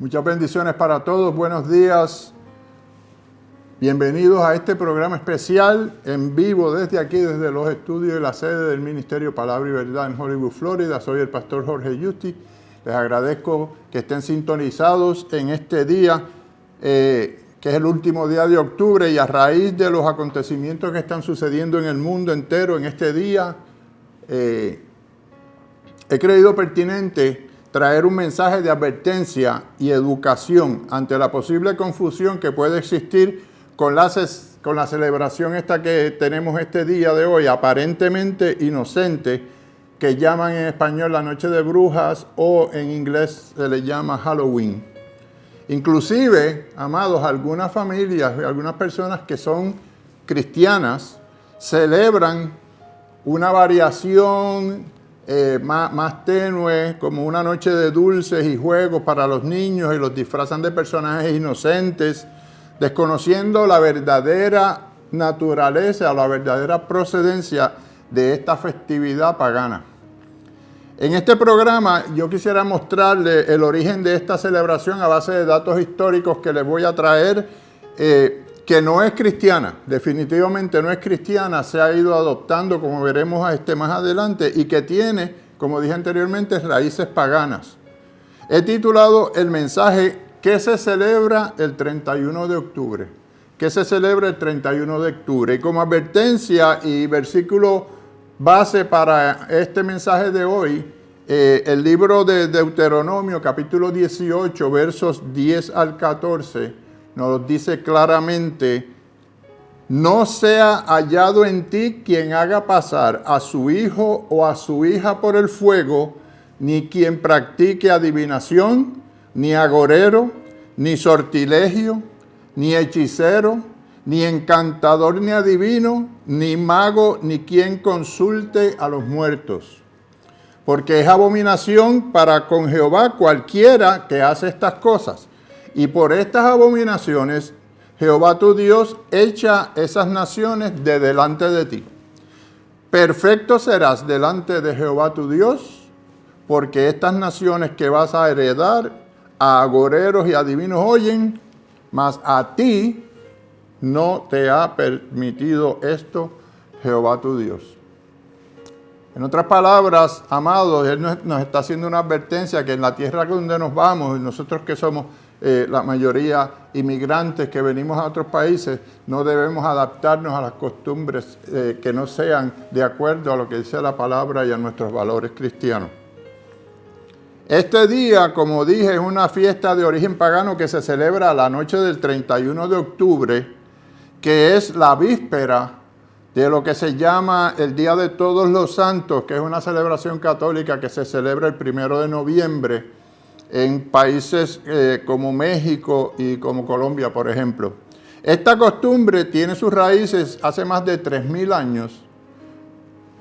Muchas bendiciones para todos, buenos días. Bienvenidos a este programa especial en vivo desde aquí, desde los estudios y la sede del Ministerio Palabra y Verdad en Hollywood, Florida. Soy el pastor Jorge Justi. Les agradezco que estén sintonizados en este día, que es el último día de octubre, y a raíz de los acontecimientos que están sucediendo en el mundo entero en este día, he creído pertinente traer un mensaje de advertencia y educación ante la posible confusión que puede existir con la celebración esta que tenemos este día de hoy, aparentemente inocente, que llaman en español la Noche de Brujas o en inglés se le llama Halloween. Inclusive, amados, algunas familias, algunas personas que son cristianas celebran una variación más tenue, como una noche de dulces y juegos para los niños, y los disfrazan de personajes inocentes, desconociendo la verdadera naturaleza o la verdadera procedencia de esta festividad pagana. En este programa yo quisiera mostrarle el origen de esta celebración a base de datos históricos que les voy a traer, que no es cristiana, definitivamente no es cristiana, se ha ido adoptando, como veremos más adelante, y que tiene, como dije anteriormente, raíces paganas. He titulado el mensaje ¿Qué se celebra el 31 de octubre? ¿Qué se celebra el 31 de octubre? Y como advertencia y versículo base para este mensaje de hoy, el libro de Deuteronomio, capítulo 18, versos 10 al 14, nos dice claramente: no sea hallado en ti quien haga pasar a su hijo o a su hija por el fuego, ni quien practique adivinación, ni agorero, ni sortilegio, ni hechicero, ni encantador, ni adivino, ni mago, ni quien consulte a los muertos. Porque es abominación para con Jehová cualquiera que hace estas cosas. Y por estas abominaciones, Jehová tu Dios echa esas naciones de delante de ti. Perfecto serás delante de Jehová tu Dios, porque estas naciones que vas a heredar a agoreros y adivinos oyen, mas a ti no te ha permitido esto Jehová tu Dios. En otras palabras, amados, Él nos está haciendo una advertencia que en la tierra donde nos vamos, nosotros que somos la mayoría inmigrantes que venimos a otros países, no debemos adaptarnos a las costumbres que no sean de acuerdo a lo que dice la palabra y a nuestros valores cristianos. Este día, como dije, es una fiesta de origen pagano que se celebra la noche del 31 de octubre, que es la víspera de lo que se llama el Día de Todos los Santos, que es una celebración católica que se celebra el 1 de noviembre en países como México y como Colombia, por ejemplo. Esta costumbre tiene sus raíces hace más de 3.000 años.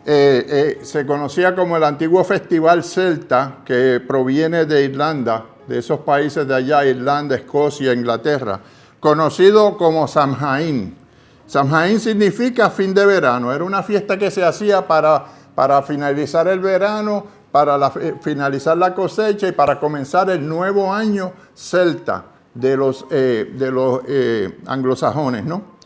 Se conocía como el antiguo festival celta, que proviene de Irlanda, de esos países de allá, Irlanda, Escocia, Inglaterra, conocido como Samhain. Samhain significa fin de verano. Era una fiesta que se hacía para finalizar el verano, para finalizar la cosecha y para comenzar el nuevo año celta de los anglosajones, ¿no?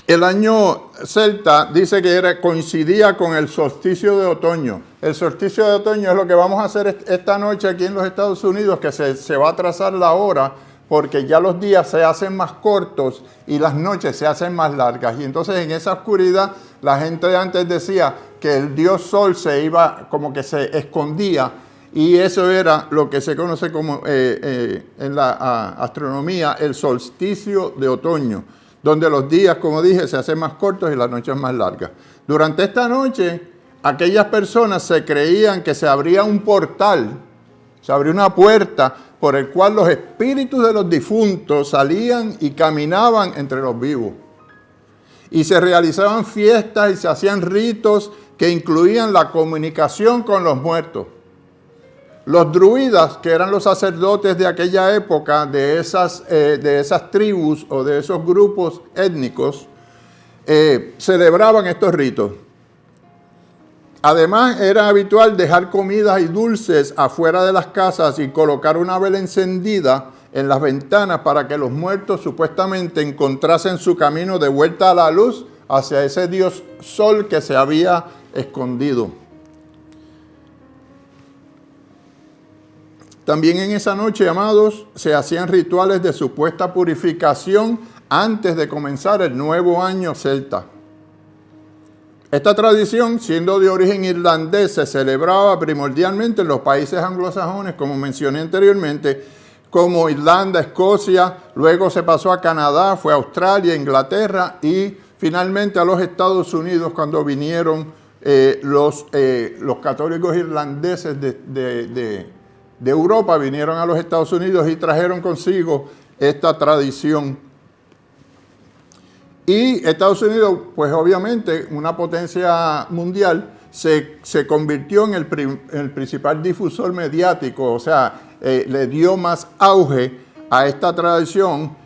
El año celta dice que coincidía con el solsticio de otoño. El solsticio de otoño es lo que vamos a hacer esta noche aquí en los Estados Unidos, que se va a trazar la hora, porque ya los días se hacen más cortos y las noches se hacen más largas. Y entonces en esa oscuridad la gente de antes decía que el dios sol se iba, como que se escondía, y eso era lo que se conoce como en la astronomía el solsticio de otoño, donde los días, como dije, se hacen más cortos y las noches más largas. Durante esta noche, aquellas personas se creían que se abría un portal, se abría una puerta por el cual los espíritus de los difuntos salían y caminaban entre los vivos. Y se realizaban fiestas y se hacían ritos que incluían la comunicación con los muertos. Los druidas, que eran los sacerdotes de aquella época, de esas tribus o de esos grupos étnicos, celebraban estos ritos. Además, era habitual dejar comidas y dulces afuera de las casas y colocar una vela encendida en las ventanas para que los muertos supuestamente encontrasen su camino de vuelta a la luz hacia ese dios sol que se había escondido. También en esa noche, amados, se hacían rituales de supuesta purificación antes de comenzar el nuevo año celta. Esta tradición, siendo de origen irlandés, se celebraba primordialmente en los países anglosajones, como mencioné anteriormente, como Irlanda, Escocia, luego se pasó a Canadá, fue a Australia, Inglaterra y finalmente a los Estados Unidos cuando vinieron los católicos irlandeses de Europa, vinieron a los Estados Unidos y trajeron consigo esta tradición. Y Estados Unidos, pues obviamente una potencia mundial, se convirtió en el principal difusor mediático, o sea, le dio más auge a esta tradición,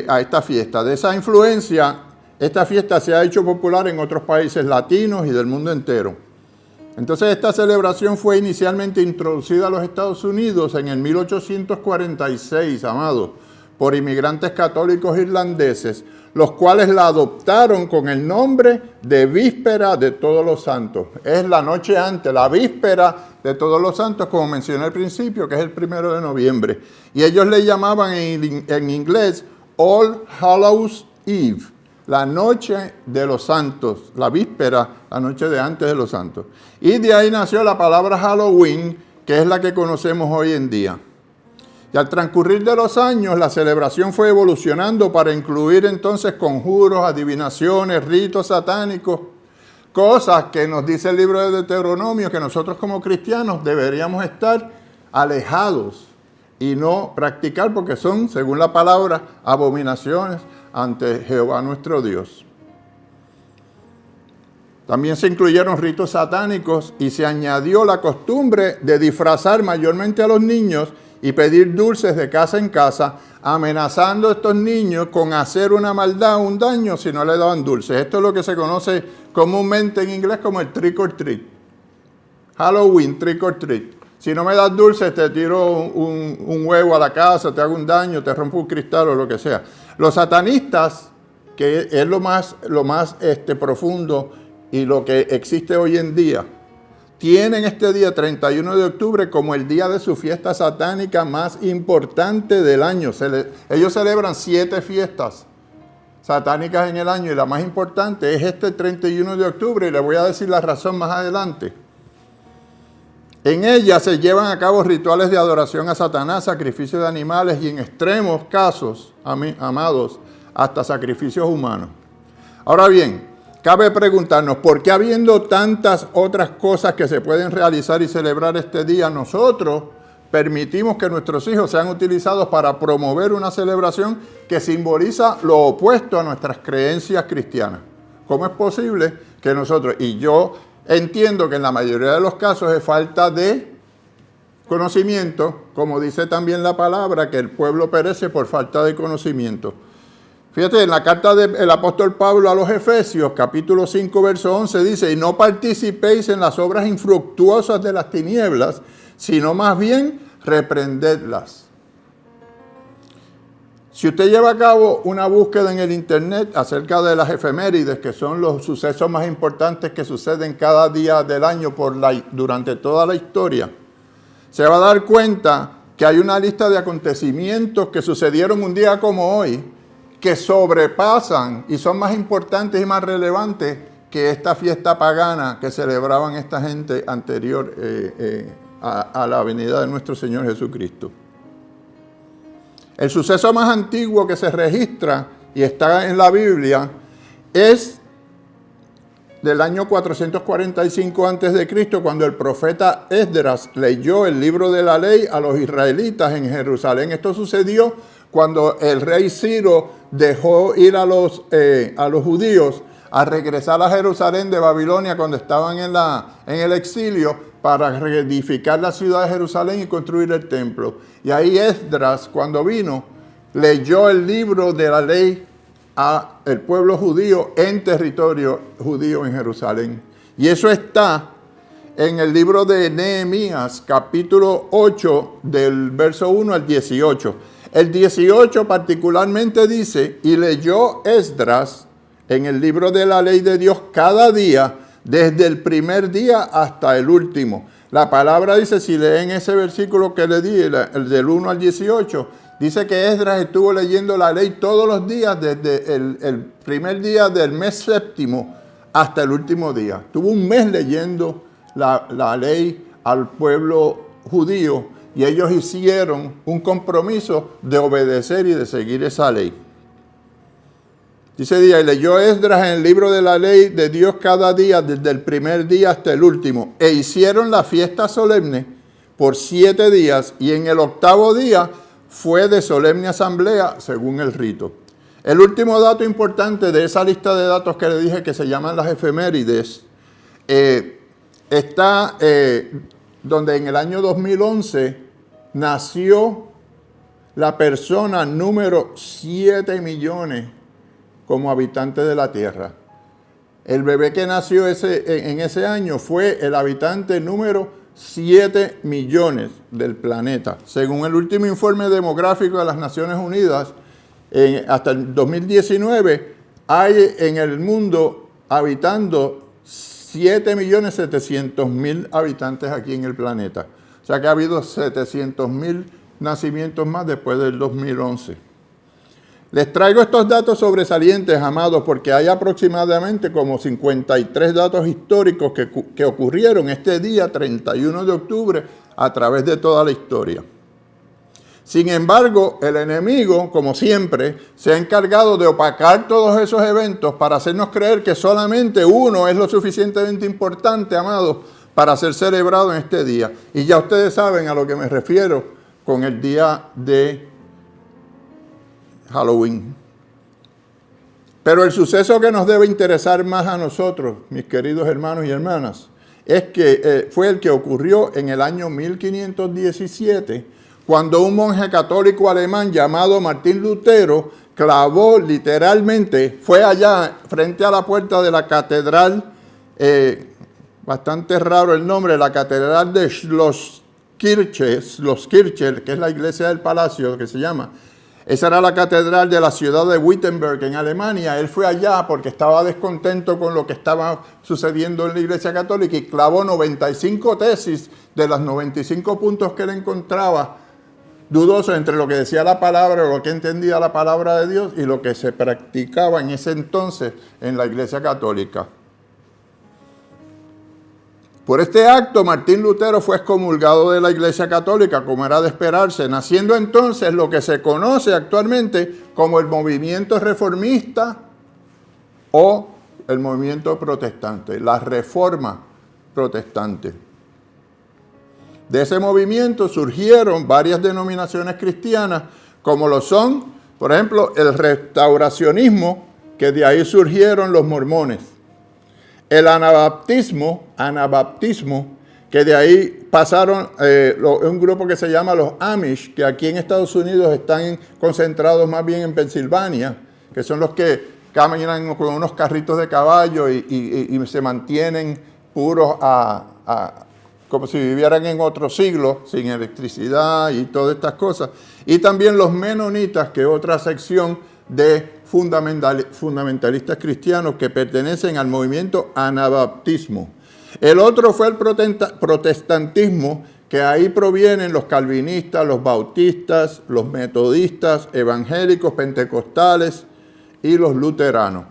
a esta fiesta. De esa influencia, esta fiesta se ha hecho popular en otros países latinos y del mundo entero. Entonces, esta celebración fue inicialmente introducida a los Estados Unidos en el 1846, amados, por inmigrantes católicos irlandeses, los cuales la adoptaron con el nombre de Víspera de Todos los Santos. Es la noche antes, la Víspera de Todos los Santos, como mencioné al principio, que es el 1 de noviembre. Y ellos le llamaban en inglés All Hallows Eve, la noche de los santos, la víspera, la noche de antes de los santos. Y de ahí nació la palabra Halloween, que es la que conocemos hoy en día. Y al transcurrir de los años, la celebración fue evolucionando para incluir entonces conjuros, adivinaciones, ritos satánicos, cosas que nos dice el libro de Deuteronomio que nosotros como cristianos deberíamos estar alejados y no practicar porque son, según la palabra, abominaciones ante Jehová nuestro Dios. También se incluyeron ritos satánicos y se añadió la costumbre de disfrazar mayormente a los niños y pedir dulces de casa en casa, amenazando a estos niños con hacer una maldad o un daño si no le daban dulces. Esto es lo que se conoce comúnmente en inglés como el trick or treat. Halloween, trick or treat. Si no me das dulces, te tiro un huevo a la casa, te hago un daño, te rompo un cristal o lo que sea. Los satanistas, que es lo más profundo y lo que existe hoy en día, tienen este día 31 de octubre como el día de su fiesta satánica más importante del año. Ellos celebran 7 fiestas satánicas en el año y la más importante es este 31 de octubre y les voy a decir la razón más adelante. En ella se llevan a cabo rituales de adoración a Satanás, sacrificios de animales y en extremos casos, amados, hasta sacrificios humanos. Ahora bien, cabe preguntarnos, ¿por qué habiendo tantas otras cosas que se pueden realizar y celebrar este día, nosotros permitimos que nuestros hijos sean utilizados para promover una celebración que simboliza lo opuesto a nuestras creencias cristianas? ¿Cómo es posible que nosotros, y yo entiendo que en la mayoría de los casos es falta de conocimiento, como dice también la palabra, que el pueblo perece por falta de conocimiento? Fíjate, en la carta del apóstol Pablo a los Efesios, capítulo 5, verso 11, dice, y no participéis en las obras infructuosas de las tinieblas, sino más bien reprendedlas. Si usted lleva a cabo una búsqueda en el internet acerca de las efemérides, que son los sucesos más importantes que suceden cada día del año durante toda la historia, se va a dar cuenta que hay una lista de acontecimientos que sucedieron un día como hoy, que sobrepasan y son más importantes y más relevantes que esta fiesta pagana que celebraban esta gente anterior a la venida de nuestro Señor Jesucristo. El suceso más antiguo que se registra y está en la Biblia es del año 445 a.C., cuando el profeta Esdras leyó el libro de la ley a los israelitas en Jerusalén. Esto sucedió cuando el rey Ciro dejó ir a los judíos a regresar a Jerusalén de Babilonia cuando estaban en el exilio para reedificar la ciudad de Jerusalén y construir el templo. Y ahí Esdras, cuando vino, leyó el libro de la ley al pueblo judío en territorio judío en Jerusalén. Y eso está en el libro de Nehemías, capítulo 8, del verso 1 al 18. El 18 particularmente dice, y leyó Esdras en el libro de la ley de Dios cada día, desde el primer día hasta el último. La palabra dice, si leen ese versículo que le di, el del 1 al 18, dice que Esdras estuvo leyendo la ley todos los días, desde el primer día del mes séptimo hasta el último día. Tuvo un mes leyendo la ley al pueblo judío y ellos hicieron un compromiso de obedecer y de seguir esa ley. Dice día, y leyó Esdras en el libro de la ley de Dios cada día, desde el primer día hasta el último, e hicieron la fiesta solemne por 7 días, y en el 8º día fue de solemne asamblea según el rito. El último dato importante de esa lista de datos que le dije que se llaman las efemérides, está donde en el año 2011 nació la persona número 7 millones como habitante de la Tierra. El bebé que nació en ese año fue el habitante número 7 millones del planeta. Según el último informe demográfico de las Naciones Unidas, hasta el 2019 hay en el mundo habitando 7.700.000 habitantes aquí en el planeta. O sea que ha habido 700.000 nacimientos más después del 2011. Les traigo estos datos sobresalientes, amados, porque hay aproximadamente como 53 datos históricos que ocurrieron este día 31 de octubre a través de toda la historia. Sin embargo, el enemigo, como siempre, se ha encargado de opacar todos esos eventos para hacernos creer que solamente uno es lo suficientemente importante, amados, para ser celebrado en este día. Y ya ustedes saben a lo que me refiero con el día de Halloween. Pero el suceso que nos debe interesar más a nosotros, mis queridos hermanos y hermanas, es que fue el que ocurrió en el año 1517, cuando un monje católico alemán llamado Martín Lutero clavó literalmente, fue allá frente a la puerta de la catedral, bastante raro el nombre, la catedral de Schlosskirche, que es la iglesia del palacio que se llama. Esa era la catedral de la ciudad de Wittenberg, en Alemania. Él fue allá porque estaba descontento con lo que estaba sucediendo en la Iglesia Católica y clavó 95 tesis de los 95 puntos que él encontraba dudosos entre lo que decía la palabra, o lo que entendía la palabra de Dios y lo que se practicaba en ese entonces en la Iglesia Católica. Por este acto, Martín Lutero fue excomulgado de la Iglesia Católica, como era de esperarse, naciendo entonces lo que se conoce actualmente como el movimiento reformista o el movimiento protestante, la Reforma Protestante. De ese movimiento surgieron varias denominaciones cristianas, como lo son, por ejemplo, el restauracionismo, que de ahí surgieron los mormones. El anabaptismo, que de ahí pasaron un grupo que se llama los Amish, que aquí en Estados Unidos están concentrados más bien en Pensilvania, que son los que caminan con unos carritos de caballo y se mantienen puros como si vivieran en otro siglo, sin electricidad y todas estas cosas. Y también los menonitas, que es otra sección de fundamentalistas cristianos que pertenecen al movimiento anabaptismo. El otro fue el protestantismo, que ahí provienen los calvinistas, los bautistas, los metodistas, evangélicos, pentecostales y los luteranos.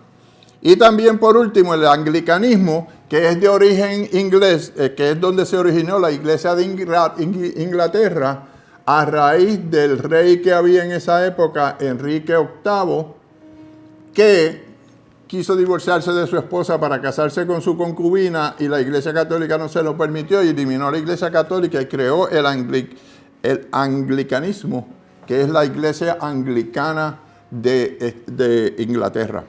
Y también, por último, el anglicanismo, que es de origen inglés, que es donde se originó la iglesia de Inglaterra, a raíz del rey que había en esa época, Enrique VIII, que quiso divorciarse de su esposa para casarse con su concubina y la Iglesia Católica no se lo permitió y eliminó la Iglesia Católica y creó el anglicanismo, que es la Iglesia Anglicana de Inglaterra.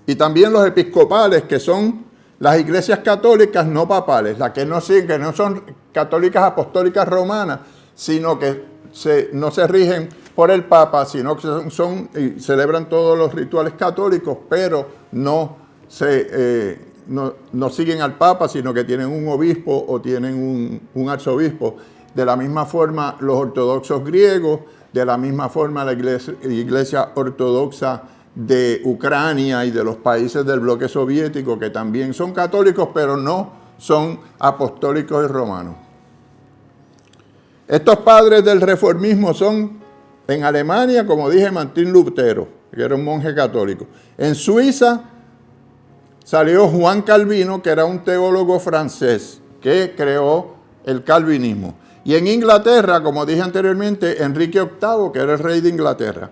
Y también los episcopales, que son las iglesias católicas no papales, las que no son católicas apostólicas romanas, sino que no se rigen por el Papa, sino que celebran todos los rituales católicos, pero no se no siguen al Papa, sino que tienen un obispo o tienen un arzobispo. De la misma forma los ortodoxos griegos, de la misma forma la iglesia ortodoxa de Ucrania y de los países del bloque soviético, que también son católicos, pero no son apostólicos y romanos. Estos padres del reformismo son, en Alemania, como dije, Martín Lutero, que era un monje católico. En Suiza salió Juan Calvino, que era un teólogo francés, que creó el calvinismo. Y en Inglaterra, como dije anteriormente, Enrique VIII, que era el rey de Inglaterra.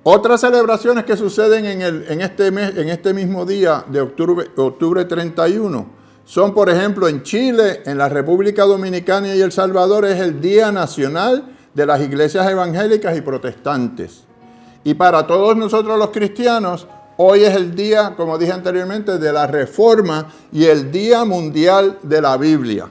Otras celebraciones que suceden en este mismo día de octubre 31 son, por ejemplo, en Chile, en la República Dominicana y El Salvador, es el Día Nacional de las Iglesias Evangélicas y Protestantes. Y para todos nosotros los cristianos, hoy es el día, como dije anteriormente, de la Reforma y el Día Mundial de la Biblia.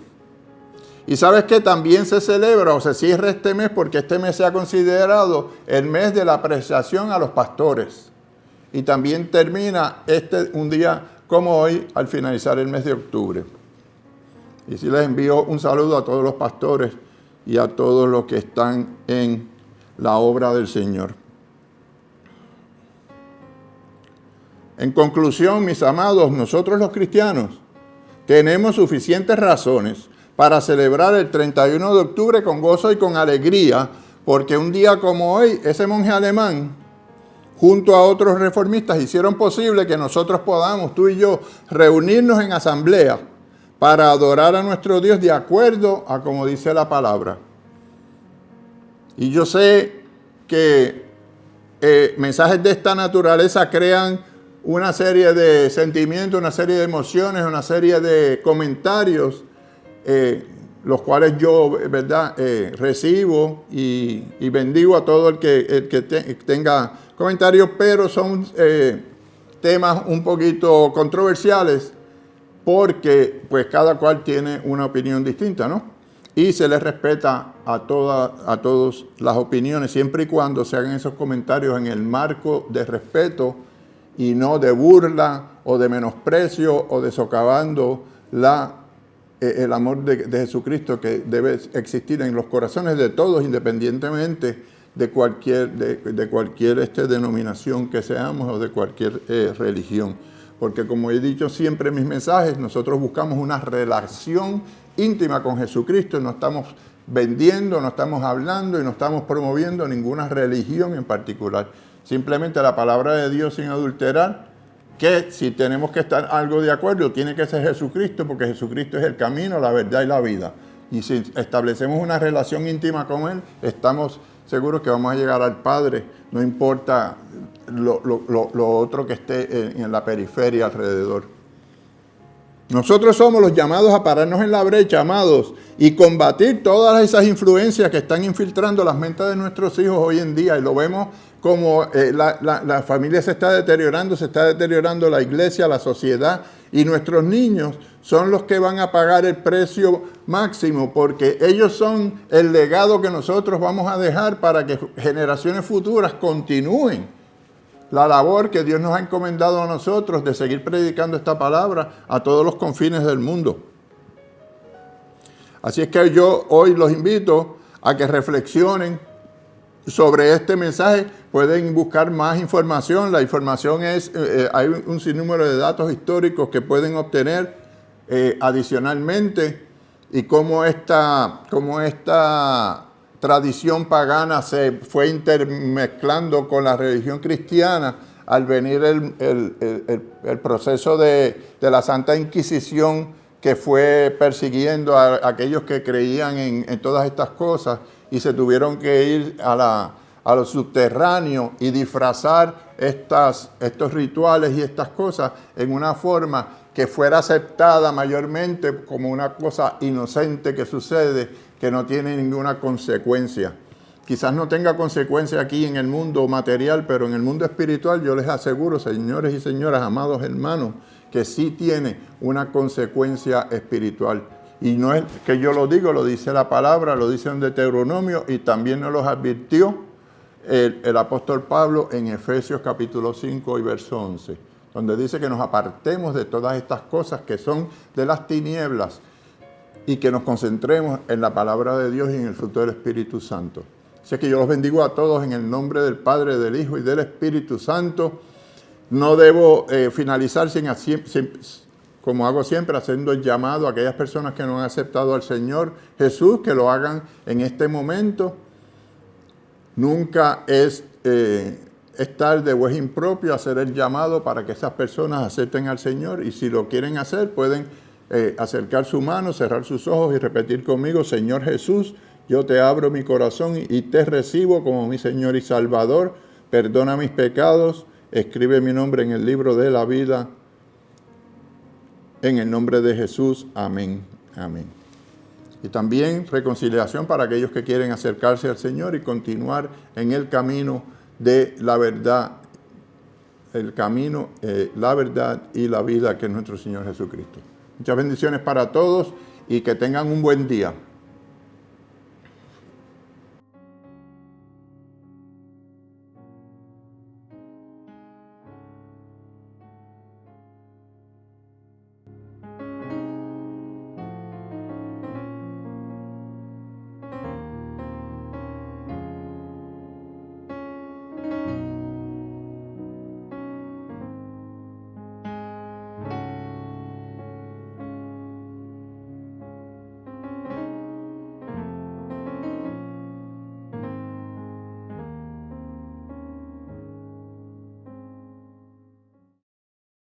Y sabes que también se celebra o se cierra este mes porque este mes se ha considerado el mes de la apreciación a los pastores. Y también termina un día como hoy al finalizar el mes de octubre. Y sí les envío un saludo a todos los pastores y a todos los que están en la obra del Señor. En conclusión, mis amados, nosotros los cristianos tenemos suficientes razones para celebrar el 31 de octubre con gozo y con alegría, porque un día como hoy, ese monje alemán, junto a otros reformistas, hicieron posible que nosotros podamos, tú y yo, reunirnos en asamblea para adorar a nuestro Dios de acuerdo a como dice la palabra. Y yo sé que mensajes de esta naturaleza crean una serie de sentimientos, una serie de emociones, una serie de comentarios, los cuales yo, ¿verdad?, recibo y bendigo a todo el que tenga comentarios, pero son temas un poquito controversiales porque pues cada cual tiene una opinión distinta, ¿no? Y se les respeta a todas las opiniones, siempre y cuando se hagan esos comentarios en el marco de respeto y no de burla o de menosprecio o de socavando el amor de Jesucristo que debe existir en los corazones de todos, independientemente de cualquier denominación que seamos o de cualquier religión. Porque como he dicho siempre en mis mensajes, nosotros buscamos una relación íntima con Jesucristo, no estamos vendiendo, no estamos hablando y no estamos promoviendo ninguna religión en particular. Simplemente la palabra de Dios sin adulterar, que si tenemos que estar algo de acuerdo, tiene que ser Jesucristo, porque Jesucristo es el camino, la verdad y la vida. Y si establecemos una relación íntima con Él, estamos seguros que vamos a llegar al Padre, no importa lo otro que esté en la periferia alrededor. Nosotros somos los llamados a pararnos en la brecha, amados, y combatir todas esas influencias que están infiltrando las mentes de nuestros hijos hoy en día. Y lo vemos como la familia se está deteriorando la iglesia, la sociedad, y nuestros niños son los que van a pagar el precio máximo, porque ellos son el legado que nosotros vamos a dejar para que generaciones futuras continúen la labor que Dios nos ha encomendado a nosotros de seguir predicando esta palabra a todos los confines del mundo. Así es que yo hoy los invito a que reflexionen sobre este mensaje. Pueden buscar más información. La información hay un sinnúmero de datos históricos que pueden obtener adicionalmente, y cómo esta tradición pagana se fue intermezclando con la religión cristiana al venir el proceso de la Santa Inquisición, que fue persiguiendo a aquellos que creían en todas estas cosas, y se tuvieron que ir a lo subterráneo y disfrazar estos rituales y estas cosas en una forma que fuera aceptada mayormente como una cosa inocente que sucede, que no tiene ninguna consecuencia. Quizás no tenga consecuencia aquí en el mundo material, pero en el mundo espiritual yo les aseguro, señores y señoras, amados hermanos, que sí tiene una consecuencia espiritual. Y no es que yo lo digo, lo dice la palabra, lo dice en Deuteronomio, y también nos los advirtió el apóstol Pablo en Efesios capítulo 5 y verso 11. donde dice que nos apartemos de todas estas cosas que son de las tinieblas y que nos concentremos en la palabra de Dios y en el fruto del Espíritu Santo. Así que yo los bendigo a todos en el nombre del Padre, del Hijo y del Espíritu Santo. No debo finalizar como hago siempre, haciendo el llamado a aquellas personas que no han aceptado al Señor Jesús, que lo hagan en este momento. Nunca es tarde o es impropio hacer el llamado para que esas personas acepten al Señor, y si lo quieren hacer, pueden acercar su mano, cerrar sus ojos y repetir conmigo: Señor Jesús, yo te abro mi corazón y te recibo como mi Señor y Salvador. Perdona mis pecados, escribe mi nombre en el libro de la vida. En el nombre de Jesús, amén, amén. Y también reconciliación para aquellos que quieren acercarse al Señor y continuar en el camino de la verdad, la verdad y la vida que es nuestro Señor Jesucristo. Muchas bendiciones para todos y que tengan un buen día.